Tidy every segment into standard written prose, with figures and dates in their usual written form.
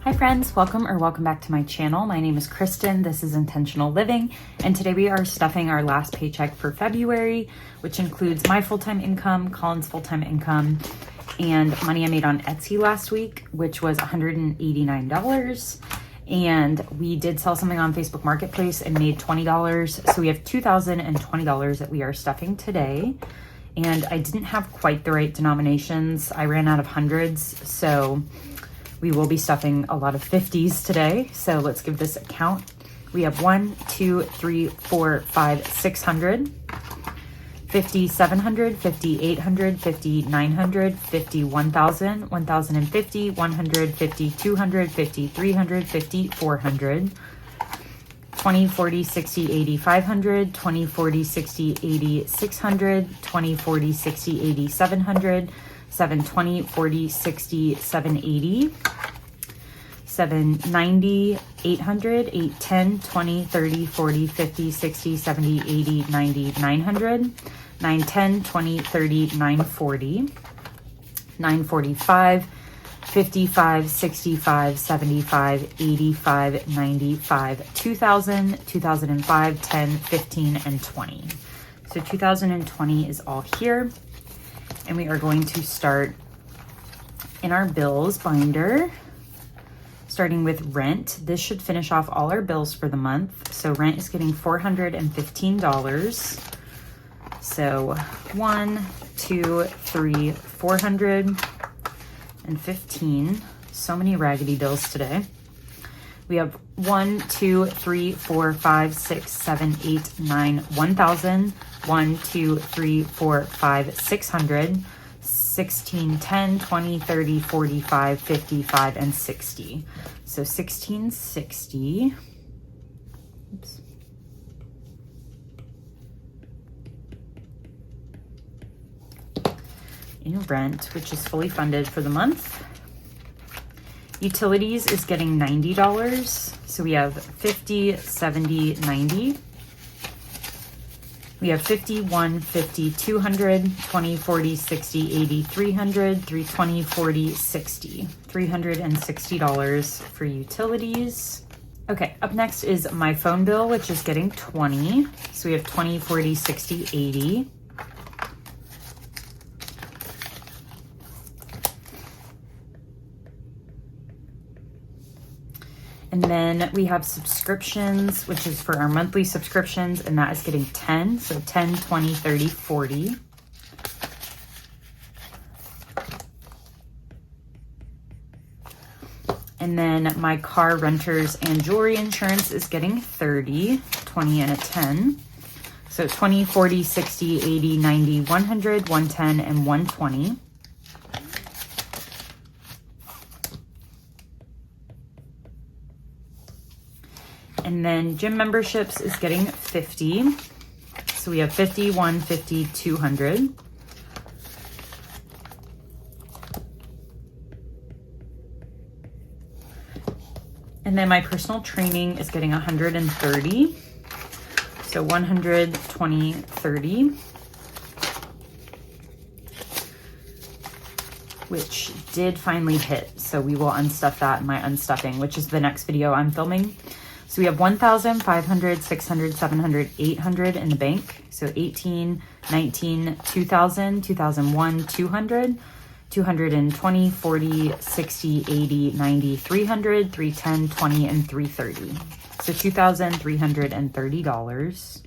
Hi friends, welcome back to my channel. My name is Kristen, this is Intentional Living, and today we are stuffing our last paycheck for February, which includes my full-time income, Colin's full-time income, and money I made on Etsy last week, which was $189. And we did sell something on Facebook Marketplace and made $20. So we have $2,020 that we are stuffing today. And I didn't have quite the right denominations. I ran out of hundreds, so we will be stuffing a lot of 50s today. So let's give this a count. We have 1, 2, 3, 4, 5, 600, 50, 700, 50, 800, 50, 900, 50, 1,000, 1,050, 100, 50, 200, 50, 300, 50, 400, 20, 40, 60, 80, 500, 20, 40, 60, 80, 600, 20, 40, 60, 80, 700, 720, 40, 60, 780, 790, 800, 810, 20, 30, 40, 50, 60, 70, 80, 90, 900, 910, 20, 30, 940, 945, 55, 65, 75, 85, 95, 2,000, 2005, 10, 15, and 20. So 2020 is all here. And we are going to start in our bills binder, starting with rent. This should finish off all our bills for the month. So rent is getting $415. So 1, 2, 3, 415. So many raggedy bills today. We have 1, 2, 3, 4, 5, 6, 7, 8, 9, 1,000. 1, 2, 3, 4, 5, 600, 16, 10, 20, 30, 45, 55, and 60. So 1660. Oops. In rent, which is fully funded for the month. Utilities is getting $90. So we have 50, 70, 90. We have 50, 1, 50, 200, 20, 40, 60, 80, 300, 320, 40, 60. $360 for utilities. Okay, up next is my phone bill, which is getting 20. So we have 20, 40, 60, 80. And then we have subscriptions, which is for our monthly subscriptions, and that is getting 10. So 10, 20, 30, 40. And then my car renters and jewelry insurance is getting 30, 20, and a 10. So 20, 40, 60, 80, 90, 100, 110, and 120. And then gym memberships is getting 50. So we have 50, 150, 200. And then my personal training is getting 130. So 100, 20, 30. Which did finally hit. So we will unstuff that in my unstuffing, which is the next video I'm filming. So we have 1,000, 500, 600, 700, 800 in the bank. So 18, 19, 2,000, 2001, 200, 220, 40, 60, 80, 90, 300, 310, 20, and 330. So $2,330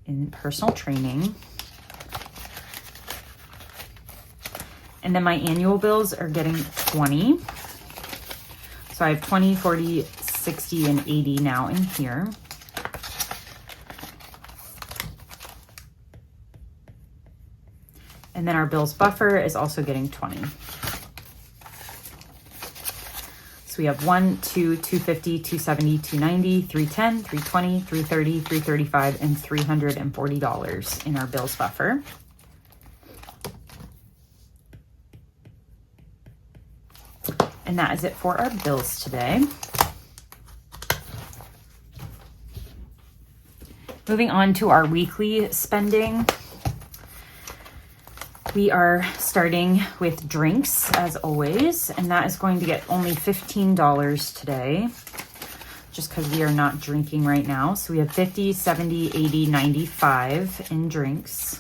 in personal training. And then my annual bills are getting 20. So I have 20, 40, 60, and 80 now in here. And then our bills buffer is also getting 20. So we have 1, 2, 250, 270, 290, 310, 320, 330, 335, and $340 in our bills buffer. And that is it for our bills today. Moving on to our weekly spending. We are starting with drinks as always, and that is going to get only $15 today, just because we are not drinking right now. So we have 50, 70, 80, 95 in drinks.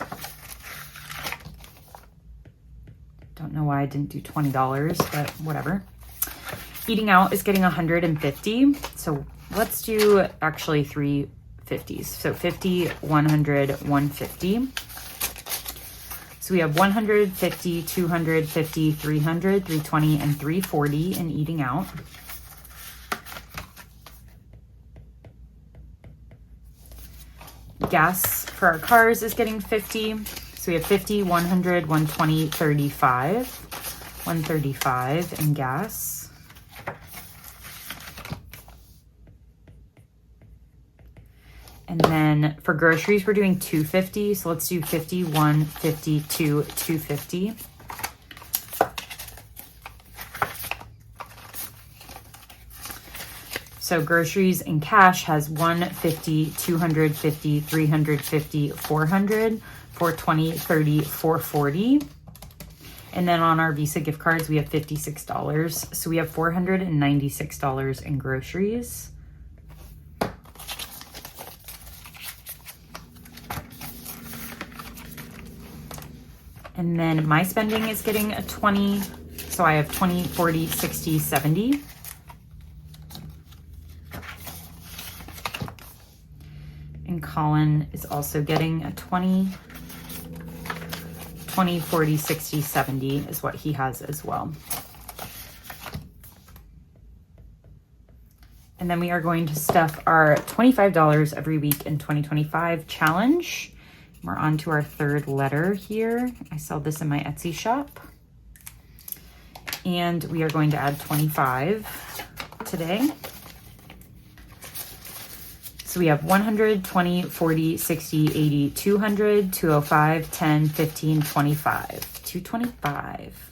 Don't know why I didn't do $20, but whatever. Eating out is getting 150. So let's do actually 3 50s. So 50, 100, 150. So we have 150, 250, 300, 320, and 340 in eating out. Gas for our cars is getting 50. So we have 50, 100, 120, 35. 135 in gas. And then for groceries, we're doing 250. So let's do 50, 150, 250. So groceries in cash has 150, 250, 350, 400, 420, 30, 440. And then on our Visa gift cards, we have $56. So we have $496 in groceries. And then my spending is getting a 20. So I have 20, 40, 60, 70. And Colin is also getting a 20. 20, 40, 60, 70 is what he has as well. And then we are going to stuff our $25 every week in 2025 challenge. We're on to our third letter here. I sell this in my Etsy shop. And we are going to add 25 today. So we have 100, 20, 40, 60, 80, 200, 205, 10, 15, 25. 225.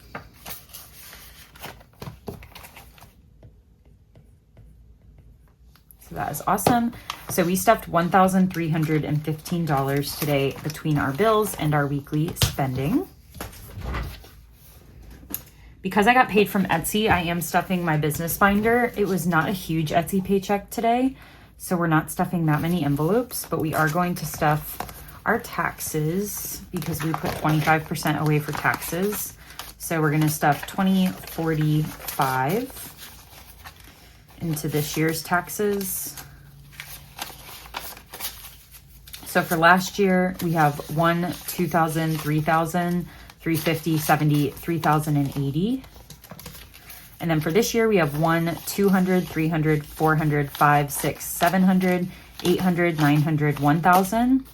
So that is awesome. So we stuffed $1,315 today between our bills and our weekly spending. Because I got paid from Etsy, I am stuffing my business binder. It was not a huge Etsy paycheck today, so we're not stuffing that many envelopes, but we are going to stuff our taxes because we put 25% away for taxes. So we're going to stuff 20, 45 into this year's taxes. So for last year, we have 1, 2,000, 3,000, 350, 70, 3,080. And then for this year, we have 1, 200, 300, 400, 5, 6, 700, 800, 900, 1,000,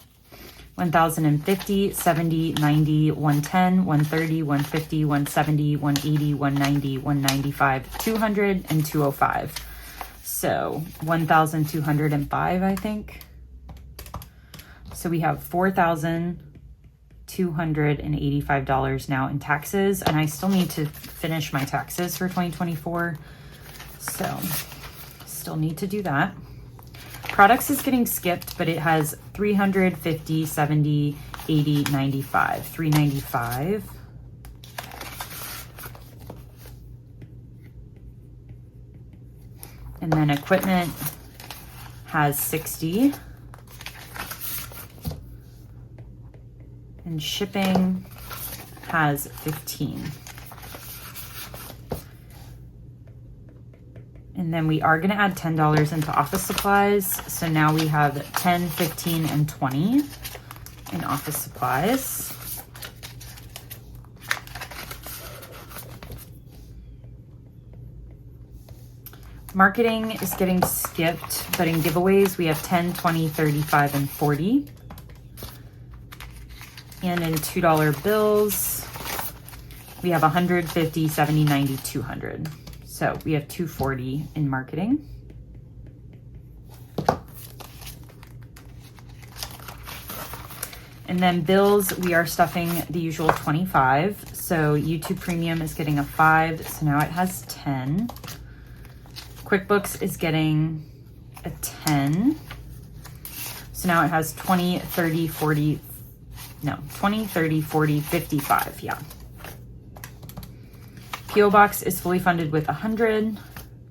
1,050, 70, 90, 110, 130, 150, 170, 180, 190, 195, 200, and 205. So 1,205, I think. So we have $4,285 now in taxes, and I still need to finish my taxes for 2024. So still need to do that. Products is getting skipped, but it has 350, 70, 80, 95, 395. And then equipment has 60. And shipping has 15. And then we are going to add $10 into office supplies. So now we have 10, 15, and 20 in office supplies. Marketing is getting skipped, but in giveaways, we have 10, 20, 35, and 40. And in $2 bills, we have 150, 70, 90, 200. So we have 240 in marketing. And then bills, we are stuffing the usual 25. So YouTube Premium is getting a 5, so now it has 10. QuickBooks is getting a 10. So now it has 20, 30, 40, No, 20, 30, 40, 55, yeah. PO Box is fully funded with 100,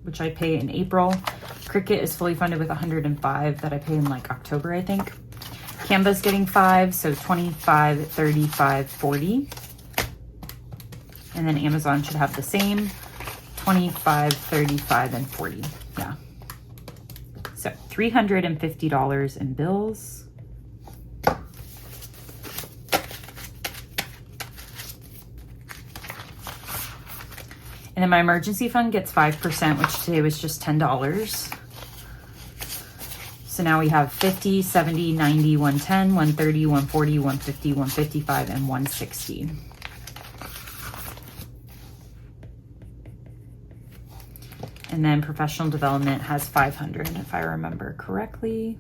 which I pay in April. Cricut is fully funded with 105 that I pay in like October, I think. Canva's getting 5, so 25, 35, 40. And then Amazon should have the same, 25, 35, and 40, yeah. So $350 in bills. And then my emergency fund gets 5%, which today was just $10. So now we have 50, 70, 90, 110, 130, 140, 150, 155, and 160. And then professional development has 500, if I remember correctly.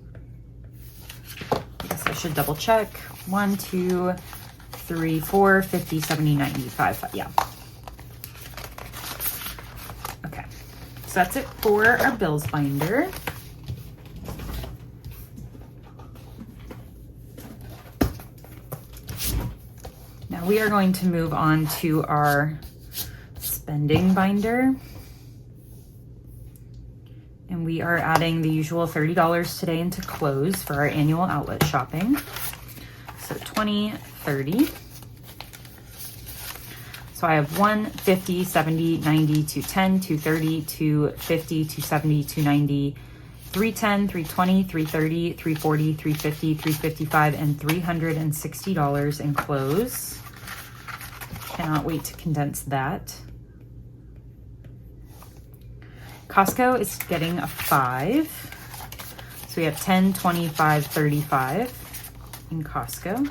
I guess I should double check. 1, 2, 3, 4, 50, 70, 90, 5, yeah. Okay, so that's it for our bills binder. Now we are going to move on to our spending binder. And we are adding the usual $30 today into clothes for our annual outlet shopping. So 20, 30. So I have 1, 50, 70, 90, 210, 230, 250, 270, 290, 310, 320, 330, 340, 350, 355, and $360 in clothes. Cannot wait to condense that. Costco is getting a 5. So we have 10, 25, 35 in Costco.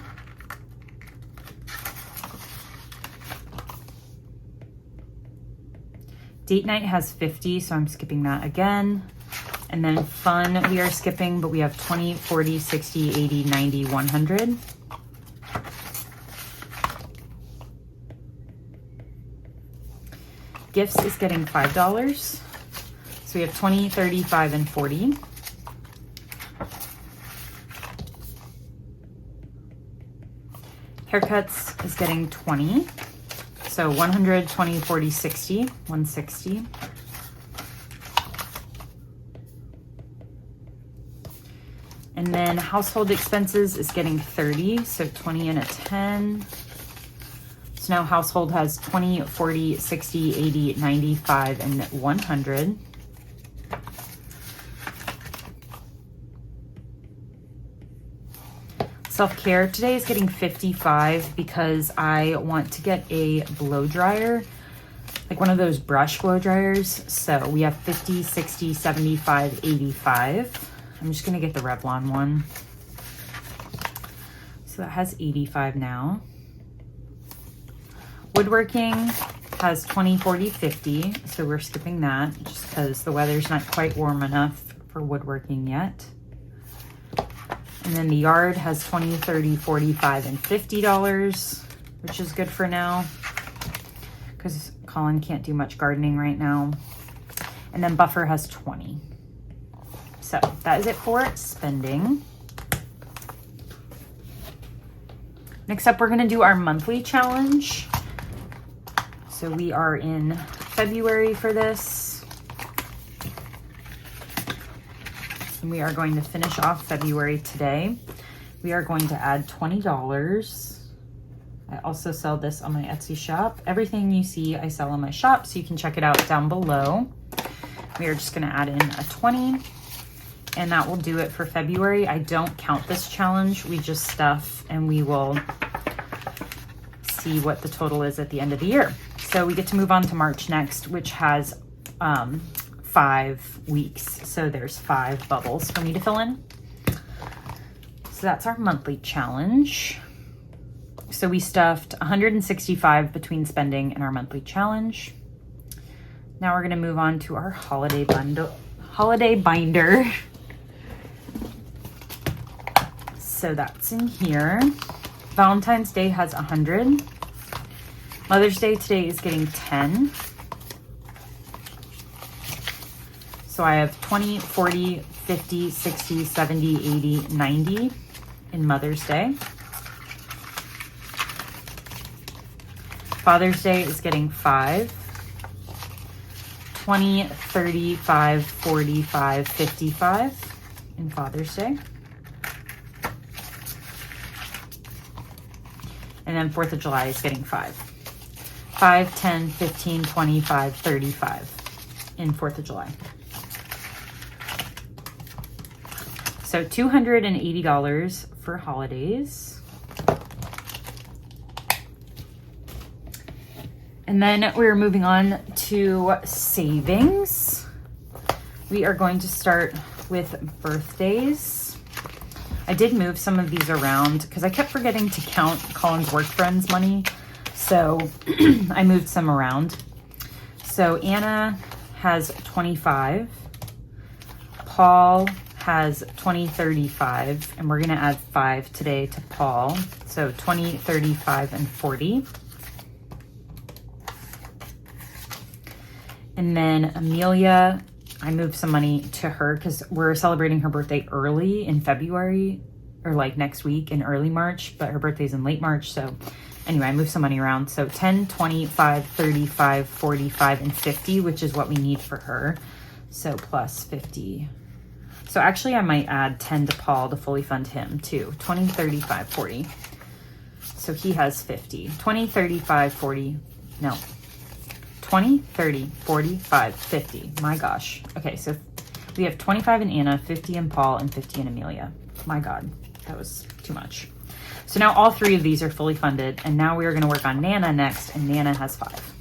Date night has 50, so I'm skipping that again. And then fun, we are skipping, but we have 20, 40, 60, 80, 90, 100. Gifts is getting $5. So we have 20, 35, and 40. Haircuts is getting 20. So 100, 20, 40, 60, 160. And then household expenses is getting 30, so 20 and a 10. So now household has 20, 40, 60, 80, 95, and 100. Self-care today is getting 55 because I want to get a blow dryer, like one of those brush blow dryers. So we have 50, 60, 75, 85. I'm just gonna get the Revlon one. So that has 85 now. Woodworking has 20, 40, 50. So we're skipping that just because the weather's not quite warm enough for woodworking yet. And then the yard has 20, 30, 45, and $50, which is good for now because Colin can't do much gardening right now. And then buffer has 20. So that is it for spending. Next up, we're gonna do our monthly challenge. So we are in February for this. And we are going to finish off February today. We are going to add $20. I also sell this on my Etsy shop. Everything you see I sell on my shop, so you can check it out down below. We are just gonna add in a 20, and that will do it for February. I don't count this challenge. We just stuff and we will see what the total is at the end of the year. So we get to move on to March next, which has 5 weeks. So there's 5 bubbles for me to fill in. So that's our monthly challenge. So we stuffed 165 between spending and our monthly challenge. Now we're gonna move on to our holiday binder. So that's in here. Valentine's Day has 100. Mother's Day today is getting 10. So I have 20, 40, 50, 60, 70, 80, 90 in Mother's Day. Father's Day is getting 5. 20, 35, 45, 55 in Father's Day. And then 4th of July is getting 5. 5, 10, 15, 25, 35 in 4th of July. So $280 for holidays. And then we're moving on to savings. We are going to start with birthdays. I did move some of these around because I kept forgetting to count Colin's work friends' money. So I moved some around. So Anna has 25. Paul has 20, 35, and we're gonna add 5 today to Paul. So 20, 35, and 40. And then Amelia, I moved some money to her because we're celebrating her birthday early in February, or like next week in early March, but her birthday's in late March. So anyway, I moved some money around. So 10, 25, 35, 45, and 50, which is what we need for her. So plus 50. So actually I might add 10 to Paul to fully fund him too. 20, 35, 40. So he has 50. 20, 35, 40. No. 20, 30, 45, 50. My gosh. Okay, so we have 25 in Anna, 50 in Paul, and 50 in Amelia. My God, that was too much. So now all 3 of these are fully funded, and now we are going to work on Nana next, and Nana has 5.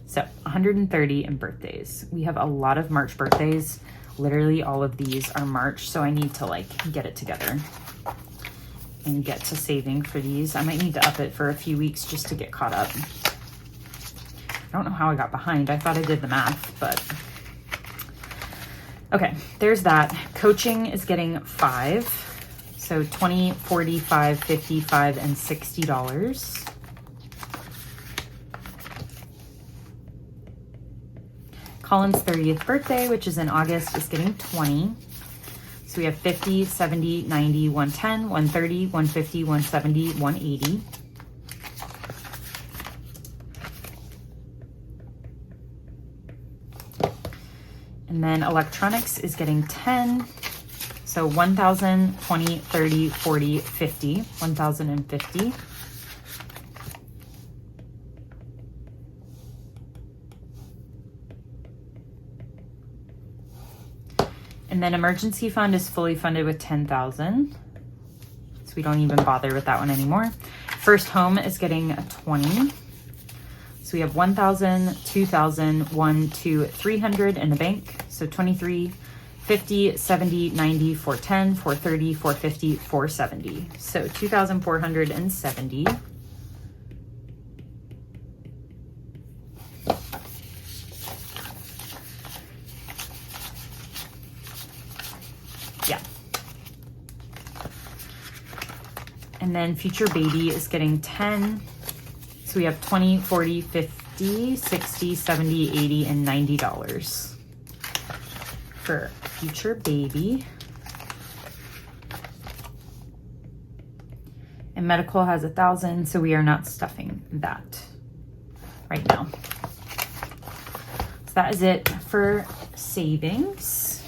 So 130 in birthdays. We have a lot of March birthdays. Literally all of these are March, so I need to like get it together and get to saving for these. I might need to up it for a few weeks just to get caught up. I don't know how I got behind. I thought I did the math, but okay, there's that. Coaching is getting 5. So 20, 45, 55, and $60. Colin's 30th birthday, which is in August, is getting 20. So we have 50, 70, 90, 110, 130, 150, 170, 180. And then electronics is getting 10. So 1,000, 20, 30, 40, 50, 1,050. And then emergency fund is fully funded with 10,000. So we don't even bother with that one anymore. First home is getting a 20. So we have 1,000, 2,000, 1, 2, 300 in the bank. So 23, 50, 70, 90, 410, 430, 450, 470. So 2,470. Yeah. And then future baby is getting 10. So we have 20, 40, 50, 60, 70, 80, and $90 for future baby. And medical has 1,000, so we are not stuffing that right now. So that is it for savings.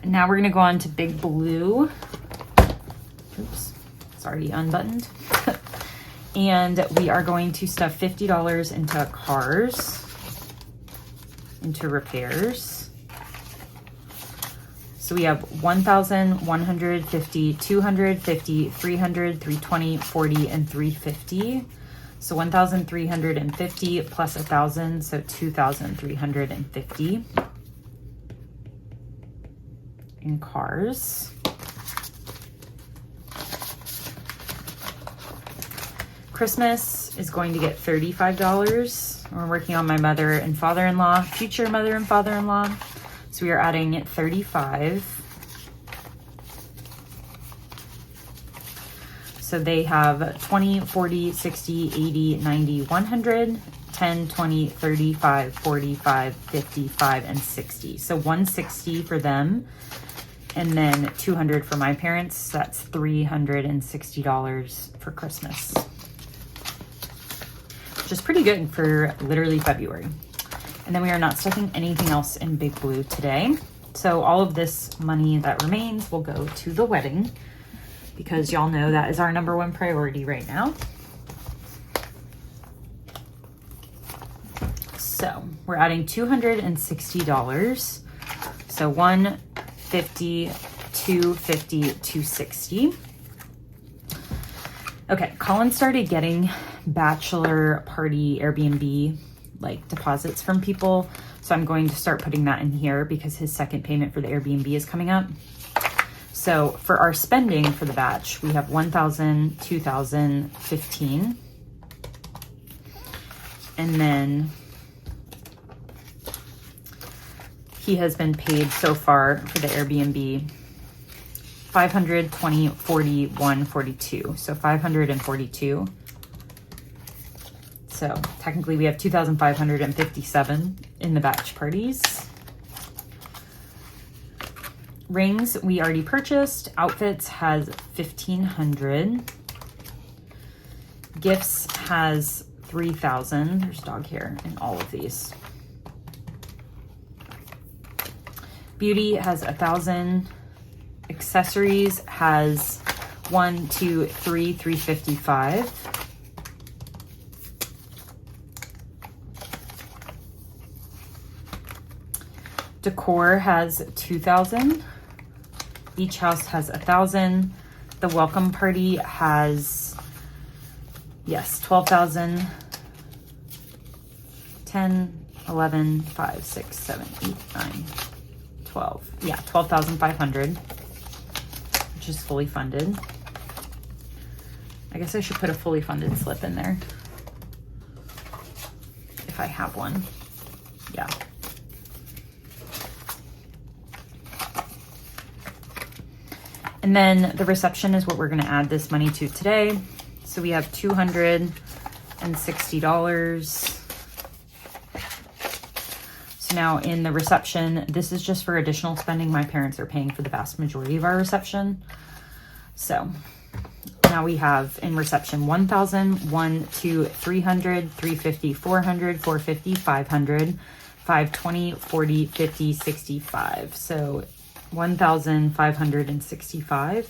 And now we're gonna go on to Big Blue. Oops, it's already unbuttoned. And we are going to stuff $50 into cars, into repairs. So we have 1,000, 150, 250, 300, 320, 40, and 350. So 1,350 plus 1,000, so 2,350 in cars. Christmas is going to get $35. We're working on my mother and father-in-law, future mother and father-in-law. So we are adding 35. So they have 20, 40, 60, 80, 90, 100, 10, 20, 35, 45, 55, and 60. So 160 for them. And then 200 for my parents. That's $360 for Christmas. which is pretty good for literally February. And then we are not stuffing anything else in Big Blue today. So all of this money that remains will go to the wedding, because y'all know that is our #1 priority right now. So we're adding $260. So $150, $250, $260. Okay, Colin started getting bachelor party Airbnb like deposits from people. So I'm going to start putting that in here because his second payment for the Airbnb is coming up. So for our spending for the batch, we have $1,000, $2,000, $15. And then he has been paid so far for the Airbnb $500, $20, $40, $1, $42. So $542. So technically we have $2,557 in the batch parties. Rings we already purchased. Outfits has $1,500. Gifts has $3,000. There's dog hair in all of these. Beauty has $1,000. Accessories has $355. Decor has $2,000. Beach house has $1,000. The welcome party has, yes, $12,000. 10, 11, 5, 6, 7, 8, 9, 12. Yeah, $12,500, which is fully funded. I guess I should put a fully funded slip in there if I have one. Yeah. And then the reception is what we're going to add this money to today. So we have $260. So now in the reception, this is just for additional spending. My parents are paying for the vast majority of our reception. So now we have in reception $1,000, $1, $2, $300, $350, $400, $450, $500, $520, $40, $50, $65. So $1,565.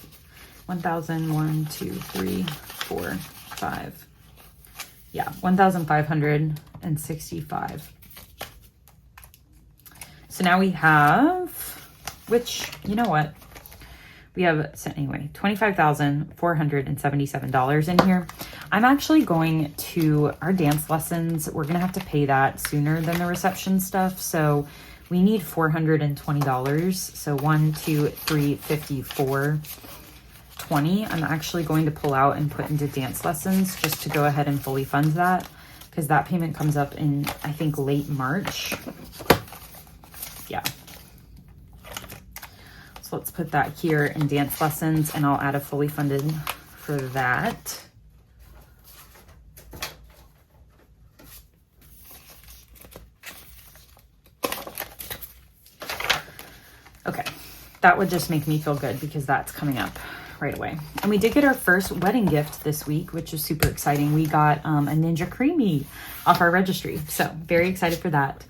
1,000, 1, 2, 3, 4, 5. Yeah, 1,565. So now we have, which, you know what? We have, so anyway, $25,477 in here. I'm actually going to, our dance lessons, we're going to have to pay that sooner than the reception stuff. So we need $420. So 1, 2, 3, 54, 20. I'm actually going to pull out and put into dance lessons just to go ahead and fully fund that, because that payment comes up in, I think, late March. Yeah. So let's put that here in dance lessons, and I'll add a fully funded for that. Okay, that would just make me feel good because that's coming up right away. And we did get our first wedding gift this week, which is super exciting. We got a Ninja Creamy off our registry. So very excited for that.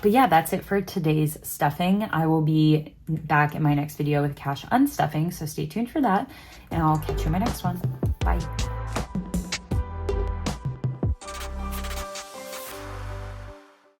But yeah, that's it for today's stuffing. I will be back in my next video with cash unstuffing, so stay tuned for that, and I'll catch you in my next one. Bye.